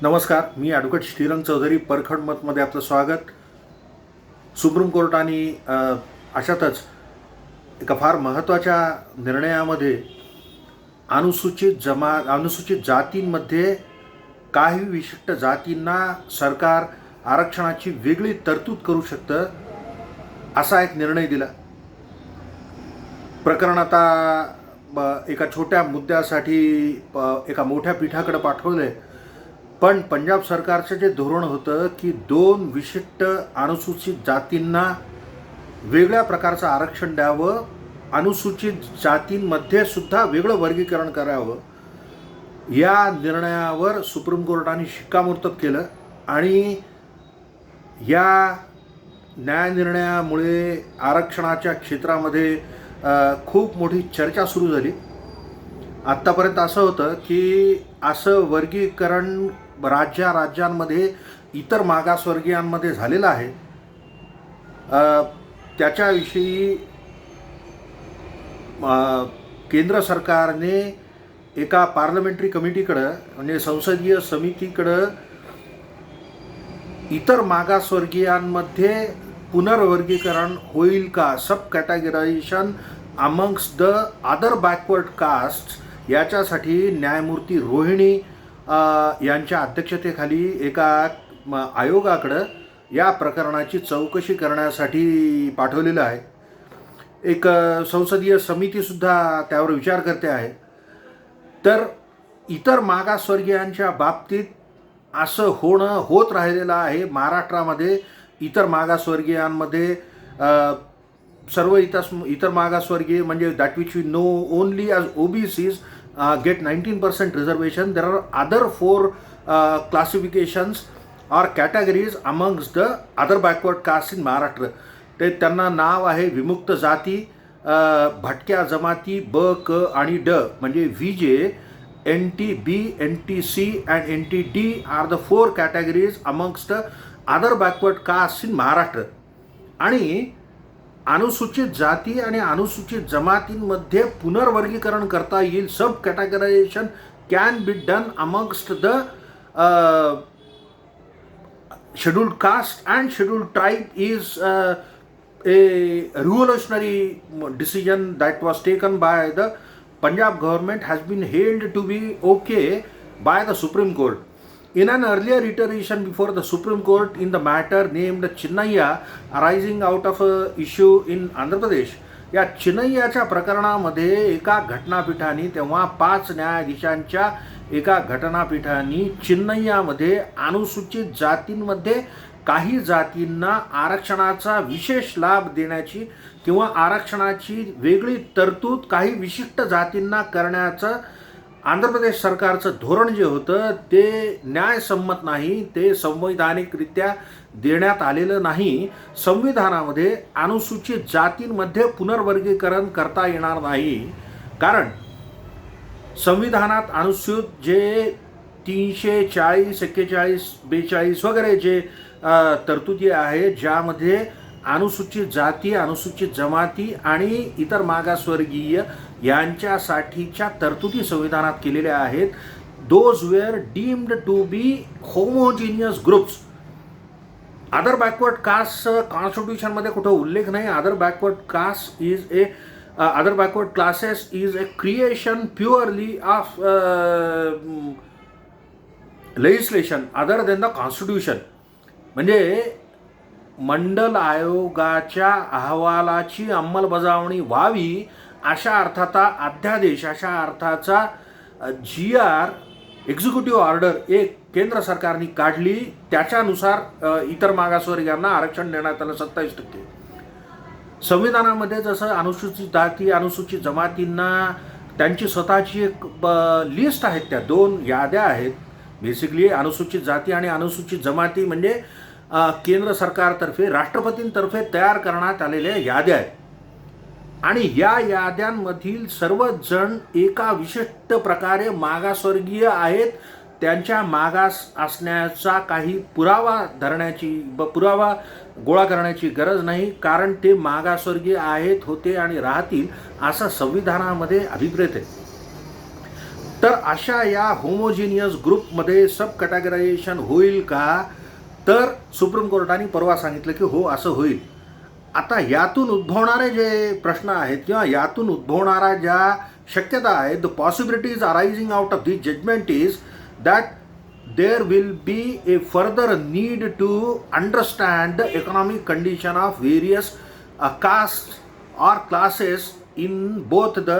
नमस्कार, मी ॲडव्होकेट श्रीरंग चौधरी, परखड मतमध्ये आपलं स्वागत. सुप्रीम कोर्टाने अशातच एका फार महत्त्वाच्या निर्णयामध्ये अनुसूचित जातींमध्ये काही विशिष्ट जातींना सरकार आरक्षणाची वेगळी तरतूद करू शकतं असा एक निर्णय दिला. प्रकरण आता एका छोट्या मुद्द्यासाठी एका मोठ्या पीठाकडे पाठवलं आहे. पण पंजाब सरकारचं जे धोरण होतं की 2 विशिष्ट अनुसूचित जातींना वेगळ्या प्रकारचं आरक्षण द्यावं, अनुसूचित जातींमध्ये सुद्धा वेगळं वर्गीकरण करावं, या निर्णयावर सुप्रीम कोर्टाने शिक्कामोर्तब केलं. आणि या न्यायनिर्णयामुळे आरक्षणाच्या क्षेत्रामध्ये खूप मोठी चर्चा सुरू झाली. आत्तापर्यंत असं होतं की असं वर्गीकरण राज्यांमध्ये इतर मागासवर्गीयांमध्ये झालेलं आहे. त्याच्याविषयी केंद्र सरकारने एका पार्लमेंटरी कमिटीकडं म्हणजे संसदीय समितीकडं इतर मागासवर्गीयांमध्ये पुनर्वर्गीकरण होईल का, sub categorisation amongst the other backward caste, याच्यासाठी न्यायमूर्ती रोहिणी यांच्या अध्यक्षतेखाली एका आयोगाकडं या प्रकरणाची चौकशी करण्यासाठी पाठवलेलं आहे. एक संसदीय समितीसुद्धा त्यावर विचार करते आहे. तर इतर मागासवर्गीयांच्या बाबतीत असं होत राहिलेलं आहे. महाराष्ट्रामध्ये इतर मागासवर्गीयांमध्ये सर्व इतर मागासवर्गीय म्हणजे that which we know only as OBCs get 19% reservation. There are other 4 classifications or categories amongst the other backward castes in Maharashtra. ते त्यांना नाव आहे विमुक्त जाती, भटक्या जमाती ब, क आणि ड, म्हणजे VJ, NT, B, NTC and NTD are the 4 categories amongst the other backward castes in Maharashtra. आणि अनुसूचित जाती आणि अनुसूचित जमातींमध्ये पुनर्वर्गीकरण करता येईल. Sub categorisation can be done amongst the scheduled caste and scheduled tribe is a revolutionary decision that was taken by the Punjab government, has been held to be okay by the Supreme Court. In an earlier iteration before the Supreme Court in the matter named Chinnaiya arising out of a issue in Andhra Pradesh, या चिन्नैयाच्या प्रकरणामध्ये एका घटनापीठाने, तेव्हा 5 न्यायाधीशांच्या एका घटनापीठाने चिन्नैयामध्ये अनुसूचित जातींमध्ये काही जातींना आरक्षणाचा विशेष लाभ देण्याची किंवा आरक्षणाची वेगळी तरतूद काही विशिष्ट जातींना करण्याचं आंध्र प्रदेश सरकारचं धोरण जे होतं ते न्यायसम्मत नाही, ते संवैधानिकरित्या देण्यात आलेलं नाही. संविधानामध्ये अनुसूचित जातींमध्ये पुनर्वर्गीकरण करता येणार नाही, कारण संविधानात अनुसूचित जे 340, 41, 42 वगैरे जे तरतुदी आहेत, ज्यामध्ये अनुसूचित जाती, अनुसूचित जमाती आणि इतर मागासवर्गीय यांच्यासाठीच्या तरतुदी संविधानात केलेल्या आहेत. Those were deemed to be homogeneous groups. Other backward caste कॉन्स्टिट्यूशनमध्ये कुठं उल्लेख नाही. Other backward classes is a creation purely of legislation other than the constitution. म्हणजे मंडल आयोगाच्या अहवालाची अंमलबजावणी व्हावी अशा अर्थाचा अध्यादेश, अशा अर्थाचा GR एक्झिक्युटिव्ह ऑर्डर एक केंद्र सरकारने काढली. त्याच्यानुसार इतर मागासवर्गीयांना आरक्षण देण्यात आलं 27%. संविधानामध्ये जसं अनुसूचित जाती, अनुसूचित जमातींना त्यांची स्वतःची एक लिस्ट आहेत, त्या 2 याद्या आहेत. बेसिकली अनुसूचित जाती आणि अनुसूचित जमाती म्हणजे केंद्र सरकारतर्फे, राष्ट्रपतींतर्फे तयार करण्यात आलेल्या याद्या आहेत. आणि या याद्यांमधील सर्वच जण एका विशिष्ट प्रकारे मागासवर्गीय आहेत. त्यांच्या मागास असण्याचा काही पुरावा गोळा करण्याची गरज नाही, कारण ते मागासवर्गीय आहेत, होते आणि राहतील असं संविधानामध्ये अभिप्रेत आहे. तर अशा या होमोजिनियस ग्रुपमध्ये सब कॅटेगरायझेशन होईल का? तर सुप्रीम कोर्टाने परवा सांगितलं की हो, असं होईल. आता यातून उद्भवणारे जे प्रश्न आहेत किंवा यातून उद्भवणाऱ्या ज्या शक्यता आहेत, the possibilities arising out of this judgment is that there will be a further need to understand the economic condition of various castes or classes in both the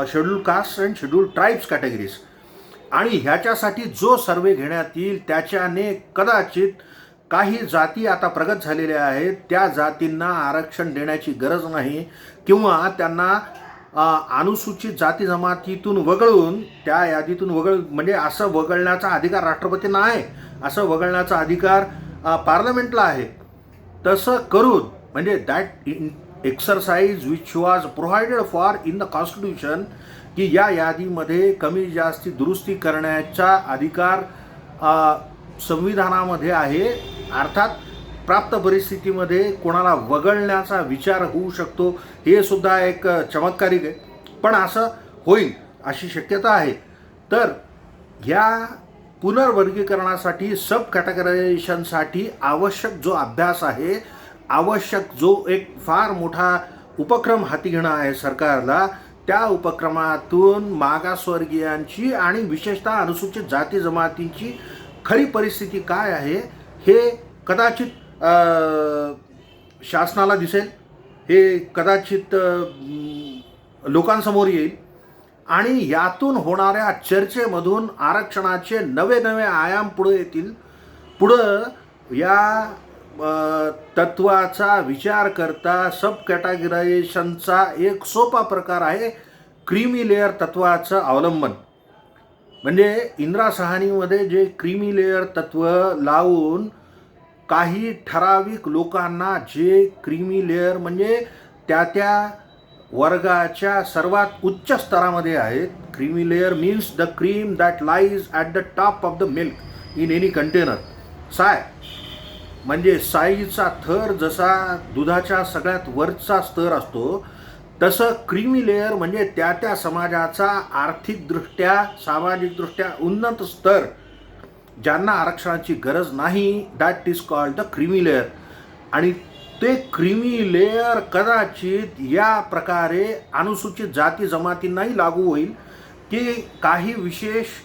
scheduled castes and scheduled tribes categories. आणि ह्याच्यासाठी जो सर्वे घेण्यात येईल त्याच्याने कदाचित काही जाती आता प्रगत झालेल्या आहेत, त्या जातींना आरक्षण देण्याची गरज नाही किंवा त्यांना अनुसूचित जाती जमातीतून वगळून त्या यादीतून म्हणजे असं वगळण्याचा अधिकार राष्ट्रपतींना आहे, असं वगळण्याचा अधिकार पार्लमेंटला आहे. तसं करून म्हणजे that exercise which was provided for in the constitution, की या यादीमध्ये कमी जास्ती दुरुस्ती करण्याचा अधिकार संविधानामध्ये आहे. अर्थात प्राप्त परिस्थितीमध्ये कोणाला वगळण्याचा विचार होऊ शकतो, हे सुद्धा एक चमत्कारिक आहे, पण असं होईल अशी शक्यता आहे. तर या पुनर्वर्गीकरणासाठी सब कॅटेगरायझेशनसाठी आवश्यक जो अभ्यास आहे, आवश्यक जो एक फार मोठा उपक्रम हाती घेणं आहे सरकारला, त्या उपक्रमातून मागासवर्गीयांची आणि विशेषतः अनुसूचित जाती जमातींची खरी परिस्थिती काय आहे हे कदाचित शासनाला दिसेल, हे कदाचित लोकांसमोर येईल आणि यातून होणाऱ्या चर्चेमधून आरक्षणाचे नवे नवे आयाम पुढे येतील. पुढं या तत्वाचा विचार करता सब कॅटेगरायझेशनचा एक सोपा प्रकार आहे क्रीमी लेअर तत्वाचं अवलंबन. म्हणजे इंदिरा सहानीमध्ये जे क्रीमी लेअर तत्व लावून काही ठराविक लोकांना जे क्रीमी लेअर म्हणजे त्या वर्गाच्या सर्वात उच्च स्तरामध्ये आहेत. Creamy layer means the cream that lies at the top of the milk in any container. साय म्हणजे साईचा थर जसा दुधाच्या सगळ्यात वरचा स्तर असतो, तसं क्रीमी लेअर म्हणजे त्या समाजाचा आर्थिकदृष्ट्या सामाजिकदृष्ट्या उन्नत स्तर, ज्यांना आरक्षणाची गरज नाही, that is called the creamy layer. आणि ते क्रीमी लेअर कदाचित या प्रकारे अनुसूचित जाती जमातींनाही लागू होईल की काही विशेष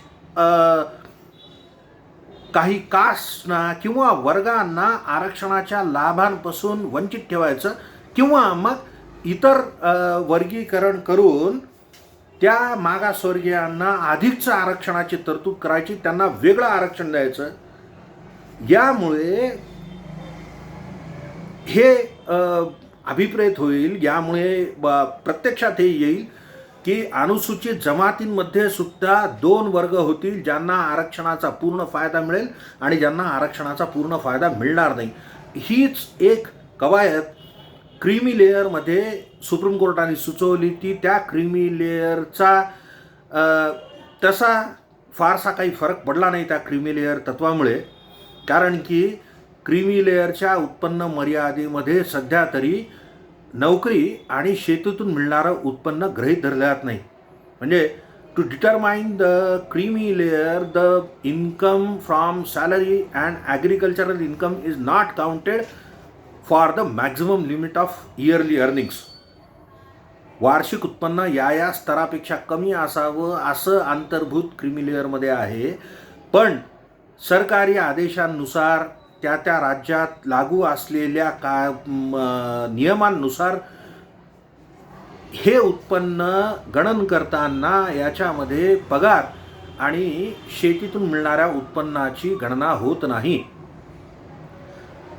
काही कास्टना किंवा वर्गांना आरक्षणाच्या लाभांपासून वंचित ठेवायचं किंवा मग इतर वर्गीकरण करून त्या मागासवर्गीयांना अधिकचं आरक्षणाची तरतूद करायची, त्यांना वेगळं आरक्षण द्यायचं. यामुळे हे अभिप्रेत होईल, यामुळे प्रत्यक्षात हे येईल की अनुसूचित जमातींमध्ये सुद्धा दोन वर्ग होतील, ज्यांना आरक्षणाचा पूर्ण फायदा मिळेल आणि ज्यांना आरक्षणाचा पूर्ण फायदा मिळणार नाही. हीच एक कवायत क्रीमी लेअरमध्ये सुप्रीम कोर्टाने सुचवली. ती त्या क्रीमी लेअरचा तसा फारसा काही फरक पडला नाही त्या क्रीमी लेअर तत्वामुळे, कारण की क्रीमी लेअरच्या उत्पन्न मर्यादेमध्ये सध्या तरी नोकरी आणि शेतीतून मिळणारं उत्पन्न गृहीत धरलं जात नाही. म्हणजे to determine the creamy layer, the income from salary and agricultural income is not counted for the maximum limit of yearly earnings. वार्षिक उत्पन्न या स्तरापेक्षा कमी असावं असं अंतर्भूत क्रीमी लेअरमध्ये आहे. पण सरकारी आदेशांनुसार त्या राज्यात लागू असलेल्या नियमांनुसार हे उत्पन्न गणन करताना याच्यामध्ये पगार आणि शेतीतून मिळणाऱ्या उत्पन्नाची गणना होत नाही.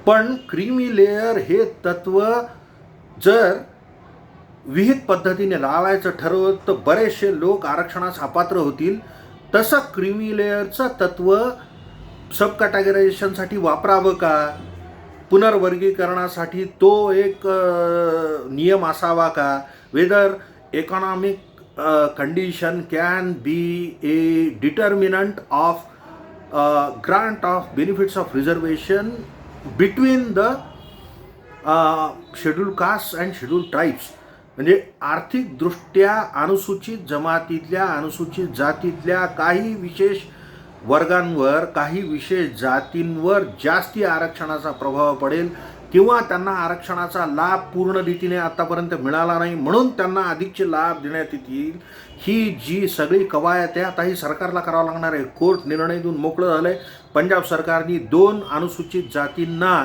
पण क्रीमी लेअर हे तत्व जर विहित पद्धतीने लावायचं ठरवलं तर बरेचसे लोक आरक्षणास अपात्र होतील. तसं क्रीमी लेअरचं तत्व सब कॅटेगरायझेशनसाठी वापरावं का? पुनर्वर्गीकरणासाठी तो एक नियम असावा का? Whether economic condition can be a determinant of grant of benefits of reservation between the scheduled caste and scheduled tribes. म्हणजे आर्थिकदृष्ट्या अनुसूचित जमातीतल्या, अनुसूचित जातीतल्या काही विशेष वर्गांवर, काही विशेष जातींवर जास्ती आरक्षणाचा प्रभाव पडेल किंवा त्यांना आरक्षणाचा लाभ पूर्ण रीतीने आतापर्यंत मिळाला नाही म्हणून त्यांना अधिकचे लाभ देण्यात येतील, ही जी सगळी कवायत आहे आता ही सरकारला करावं लागणार आहे. कोर्ट निर्णय देऊन मोकळं झालंय. पंजाब सरकारने 2 अनुसूचित जातींना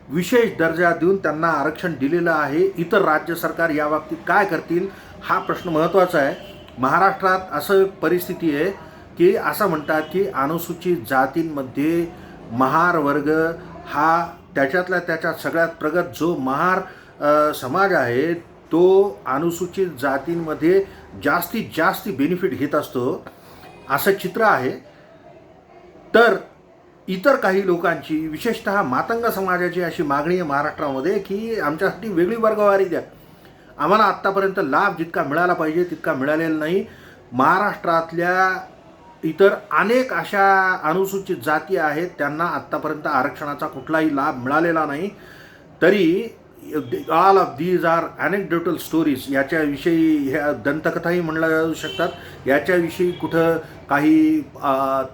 विशेष दर्जा देऊन त्यांना आरक्षण दिलेलं आहे. इतर राज्य सरकार या बाबतीत काय करतील हा प्रश्न महत्त्वाचा आहे. महाराष्ट्रात असं परिस्थिती आहे की असं म्हणतात की अनुसूचित जातींमध्ये महार वर्ग हा त्याच्यातल्या त्याच्यात सगळ्यात प्रगत जो महार समाज आहे तो अनुसूचित जातींमध्ये जास्तीत जास्त बेनिफिट घेत असतो असं चित्र आहे. तर इतर काही लोकांची विशेषतः मातंग समाजाची अशी मागणी आहे महाराष्ट्रामध्ये की आमच्यासाठी वेगळी वर्गवारी द्या. आम्हाला आत्तापर्यंत लाभ जितका मिळाला पाहिजे तितका मिळालेला नाही. महाराष्ट्रातल्या इतर अनेक अशा अनुसूचित जाती आहेत त्यांना आत्तापर्यंत आरक्षणाचा कुठलाही लाभ मिळालेला नाही. तरी all of these are anecdotal stories. याच्याविषयी ह्या दंतकथाही म्हणल्या जाऊ शकतात. याच्याविषयी कुठं काही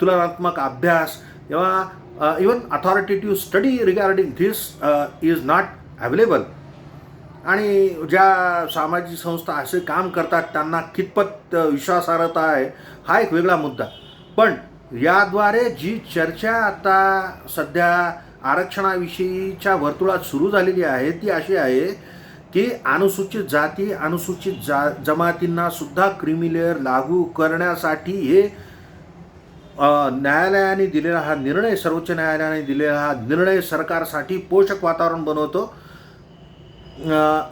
तुलनात्मक अभ्यास किंवा even authoritative study regarding this is not available. आणि ज्या सामाजिक संस्था असे काम करतात त्यांना कितपत विश्वासार्हता आहे हा एक वेगळा मुद्दा. पण याद्वारे जी चर्चा आता सध्या आरक्षणाविषयीच्या वर्तुळात सुरू झालेली आहे ती अशी आहे की अनुसूचित जाती, अनुसूचित जमातींना सुद्धा क्रीमी लेअर लागू करण्यासाठी हे न्यायालयाने दिलेला हा निर्णय, सर्वोच्च न्यायालयाने दिलेला हा निर्णय सरकारसाठी पोषक वातावरण बनवतो.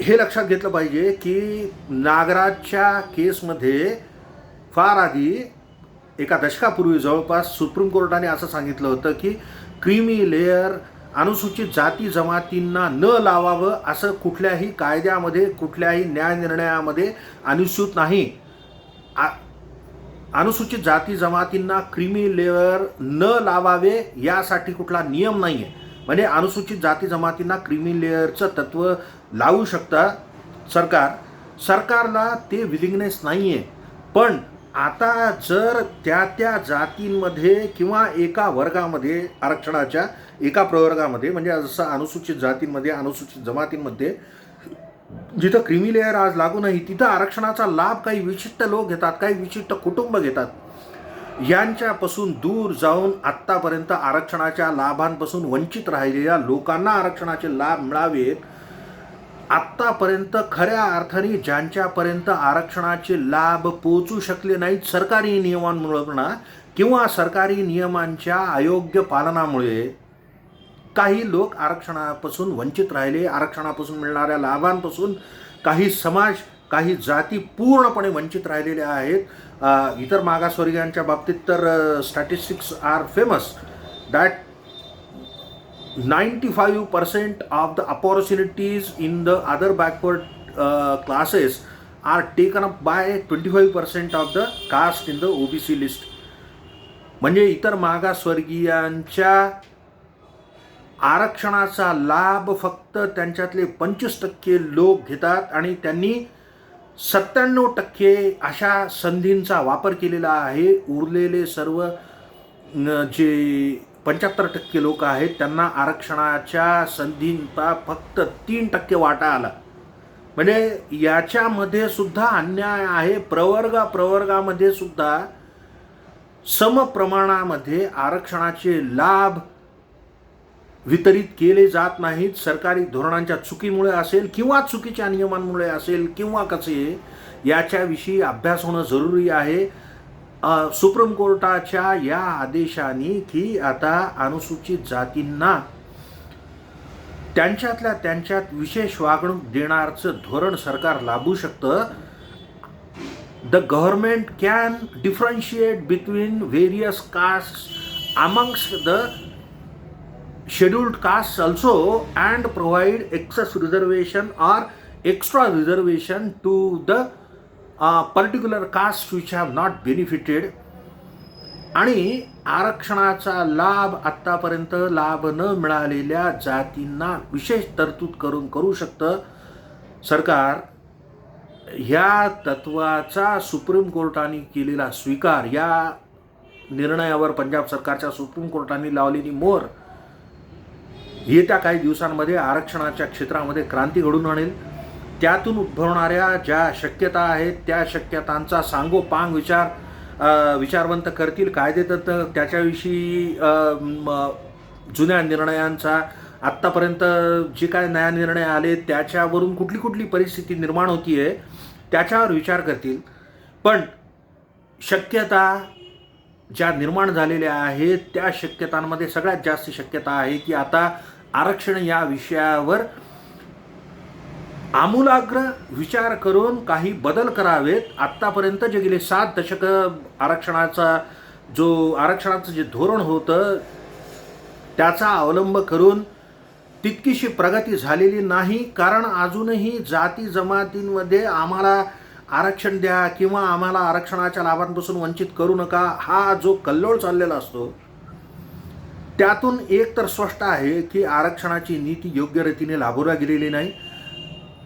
हे लक्षात घेतलं पाहिजे की नागराजच्या केसमध्ये फार आधी एका दशकापूर्वी जवळपास सुप्रीम कोर्टाने असं सांगितलं होतं की क्रीमी लेअर अनुसूचित जाती जमातींना न लावावं असं कुठल्याही कायद्यामध्ये, कुठल्याही न्याय निर्णयामध्ये अनुसूचित नाही. अनुसूचित जाती जमातींना क्रीमी लेअर न लावावे यासाठी कुठला नियम नाही आहे. म्हणजे अनुसूचित जाती जमातींना क्रीमी लेअरचं तत्त्व लावू शकता सरकारला ते विलिंगनेस नाही आहे. पण आता जर त्या जातींमध्ये किंवा एका वर्गामध्ये, आरक्षणाच्या एका प्रवर्गामध्ये, म्हणजे जसं अनुसूचित जातींमध्ये, अनुसूचित जमातींमध्ये जिथं क्रीमी लेअर आज लागू नाही तिथं आरक्षणाचा लाभ काही विशिष्ट लोक घेतात, काही विशिष्ट कुटुंब घेतात. यांच्यापासून दूर जाऊन आत्तापर्यंत आरक्षणाच्या लाभांपासून वंचित राहिलेल्या लोकांना आरक्षणाचे लाभ मिळावेत. आत्तापर्यंत खऱ्या अर्थाने ज्यांच्यापर्यंत आरक्षणाचे लाभ पोहोचू शकले नाहीत सरकारी नियमांमुळे किंवा सरकारी नियमांच्या अयोग्य पालनामुळे, काही लोक आरक्षणापासून वंचित राहिले. आरक्षणापासून मिळणाऱ्या लाभांपासून काही समाज, काही जाती पूर्णपणे वंचित राहिलेल्या आहेत. इतर मागासवर्गीयांच्या बाबतीत तर statistics are famous that 95% of the opportunities in the other backward classes are taken up by 25% of the caste in the OBC list. म्हणजे इतर मागासवर्गीयांच्या आरक्षणाचा लाभ फक्त त्यांच्यातले 25% लोक घेतात आणि त्यांनी 97% अशा संधींचा वापर केलेला आहे. उरलेले सर्व जे 75% लोक आहेत त्यांना आरक्षणाच्या संधींचा फक्त 3% वाटा आला. म्हणजे याच्यामध्ये सुद्धा अन्याय आहे. प्रवर्गामध्ये सुद्धा समप्रमाणामध्ये आरक्षणाचे लाभ वितरित केले जात नाहीत. सरकारी धोरणांच्या चुकीमुळे असेल किंवा चुकीच्या नियमांमुळे असेल किंवा कसे, याच्याविषयी अभ्यास होणं जरुरी आहे. सुप्रीम कोर्टाच्या या आदेशाने की आता अनुसूचित जातींना त्यांच्यातल्या त्यांच्यात विशेष वागणूक देणारचं धोरण सरकार लाभू शकतं. The government can differentiate between various caste amongst the scheduled caste also and provide excess reservation or extra reservation to the particular caste which have not benefited. आणि आरक्षणाचा लाभ आत्तापर्यंत लाभ न मिळालेल्या जातींना विशेष तरतूद करू शकतं सरकार. ह्या तत्वाचा सुप्रीम कोर्टाने केलेला स्वीकार, या निर्णयावर पंजाब सरकारच्या सुप्रीम कोर्टाने लावलेली मोहर येत्या काही दिवसांमध्ये आरक्षणाच्या क्षेत्रामध्ये क्रांती घडून आणेल. त्यातून उद्भवणाऱ्या ज्या शक्यता आहेत त्या शक्यतांचा सांगोपांग विचारवंत करतील. कायदेतज्ञ त्याच्याविषयी जुन्या निर्णयांचा, आत्तापर्यंत जे काय नया निर्णय आले त्याच्यावरून कुठली कुठली परिस्थिती निर्माण होती आहे त्याच्यावर विचार करतील. पण शक्यता ज्या निर्माण झालेल्या आहेत त्या शक्यतांमध्ये सगळ्यात जास्त शक्यता आहे की आता आरक्षण या विषयावर आमूलाग्र विचार करून काही बदल करावेत. आत्तापर्यंत जे गेले 7 दशकं आरक्षणाचं जे धोरण होतं त्याचा अवलंब करून तितकीशी प्रगती झालेली नाही. कारण अजूनही जाती जमातींमध्ये आम्हाला आरक्षण द्या किंवा आम्हाला आरक्षणाच्या लाभांपासून वंचित करू नका हा जो कल्लोळ चाललेला असतो त्यातून एक तर स्पष्ट आहे की आरक्षणाची नीती योग्य रीतीने राबवल्या गेलेली नाही.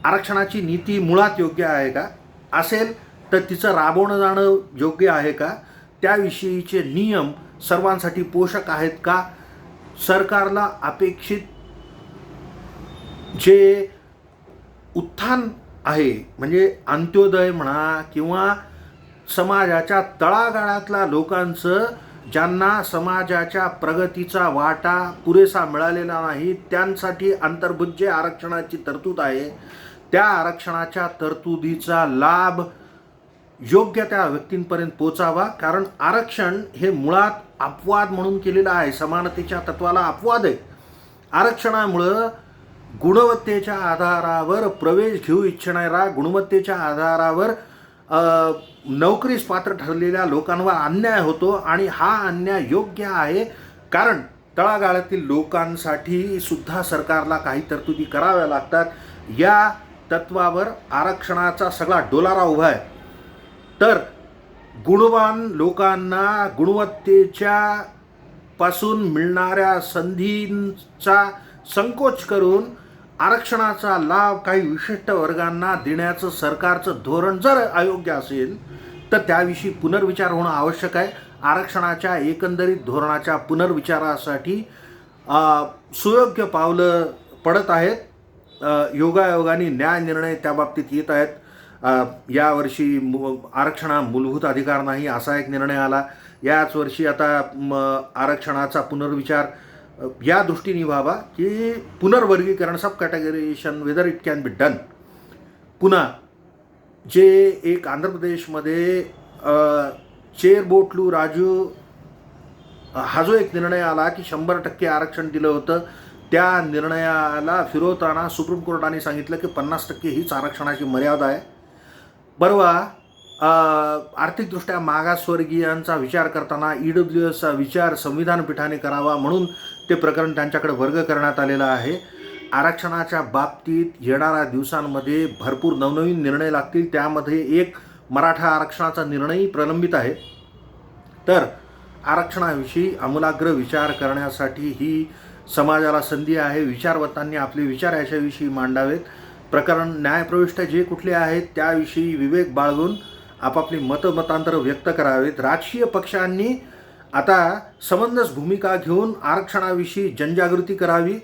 आरक्षणाची नीती मुळात योग्य आहे का, असेल तर तिचं राबवणं जाणं योग्य आहे का, त्याविषयीचे नियम सर्वांसाठी पोषक आहेत का, सरकारला अपेक्षित जे उत्थान आहे म्हणजे अंत्योदय म्हणा किंवा समाजाच्या तळागाळातल्या लोकांचं ज्यांना समाजाच्या प्रगतीचा वाटा पुरेसा मिळालेला नाही त्यांसाठी अंतर्भूत जे आरक्षणाची तरतूद आहे त्या आरक्षणाच्या तरतुदीचा लाभ योग्य त्या व्यक्तींपर्यंत पोचावा. कारण आरक्षण हे मुळात अपवाद म्हणून केलेलं आहे, समानतेच्या तत्वाला अपवाद आहे. आरक्षणामुळं गुणवत्तेच्या आधारावर प्रवेश घेऊ इच्छिणाऱ्या, गुणवत्तेच्या आधारावर नोकरीस पात्र ठरलेल्या लोकांवर अन्याय होतो आणि हा अन्याय योग्य आहे. कारण तळागाळातील लोकांसाठी सुद्धा सरकारला काही तरतुदी कराव्या लागतात. या तत्वावर आरक्षणाचा सगळा डोलारा उभा आहे. तर गुणवान लोकांना गुणवत्तेच्या पासून मिळणाऱ्या संधींचा संकोच करून आरक्षणाचा लाभ काही विशिष्ट वर्गांना देण्याचं सरकारचं धोरण जर अयोग्य असेल तर त्याविषयी पुनर्विचार होणं आवश्यक आहे. आरक्षणाच्या एकंदरीत धोरणाच्या पुनर्विचारासाठी सुयोग्य पावलं पडत आहेत. योगायोगाने न्याय निर्णय त्याबाबतीत येत आहेत. यावर्षी आरक्षणा मूलभूत अधिकार नाही असा एक निर्णय आला. याच वर्षी आता आरक्षणाचा पुनर्विचार या दृष्टीने व्हावा की पुनर्वर्गीकरण, sub categorisation whether it can be done. पुन्हा जे एक आंध्र प्रदेशमध्ये चेरबोटलू राजू हा जो एक निर्णय आला की 100% आरक्षण दिलं होतं त्या निर्णयाला फिरवताना सुप्रीम कोर्टाने सांगितलं की 50% हीच आरक्षणाची मर्यादा आहे. बरोबर, आर्थिकदृष्ट्या मागासवर्गीयांचा विचार करताना EWSचा विचार संविधान पीठाने करावा म्हणून ते प्रकरण त्यांच्याकडे वर्ग करण्यात आलेलं आहे. आरक्षणाच्या बाबतीत येणाऱ्या दिवसांमध्ये भरपूर नवनवीन निर्णय लागतील. त्यामध्ये एक मराठा आरक्षणाचा निर्णयही प्रलंबित आहे. तर आरक्षणाविषयी आमूलाग्र विचार करण्यासाठी ही समाजाला संधी आहे. विचारवंतांनी आपले विचार याच्याविषयी मांडावेत. प्रकरण न्यायप्रविष्ट जे कुठले आहेत त्याविषयी विवेक बाळगून आपापली मतांतर व्यक्त करावेत. राजकीय पक्षांनी आता समंजस भूमिका घेऊन आरक्षणाविषयी जनजागृती करावी.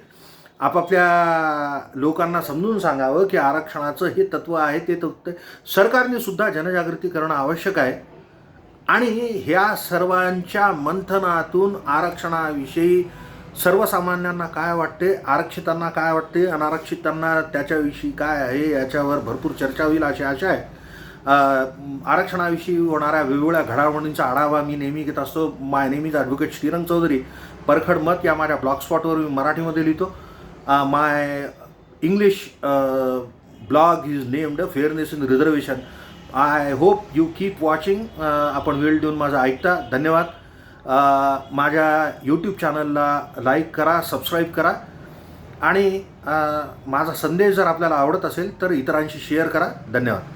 आपापल्या लोकांना समजून सांगावं की आरक्षणाचं हे तत्व आहे ते तत्व सरकारने सुद्धा जनजागृती करणं आवश्यक आहे. आणि ह्या सर्वांच्या मंथनातून आरक्षणाविषयी सर्वसामान्यांना काय वाटते, आरक्षितांना काय वाटते, अनारक्षितांना त्याच्याविषयी काय आहे याच्यावर भरपूर चर्चा होईल अशी आशा आहे. आरक्षणाविषयी होणाऱ्या वेगवेगळ्या घडामोडींचा आढावा मी नेहमी घेत असतो. My name is advocate Shrirang Chaudhari. परखड मत या माझ्या ब्लॉगस्पॉटवर मी मराठीमध्ये लिहितो. My English blog is named fairness in reservation. I hope you keep watching. आपण वेळ देऊन माझं ऐकता. धन्यवाद. माझ्या यूट्यूब चॅनलला लाईक करा, सबस्क्राईब करा आणि माझा संदेश जर आपल्याला आवडत असेल तर इतरांशी शेअर करा. धन्यवाद.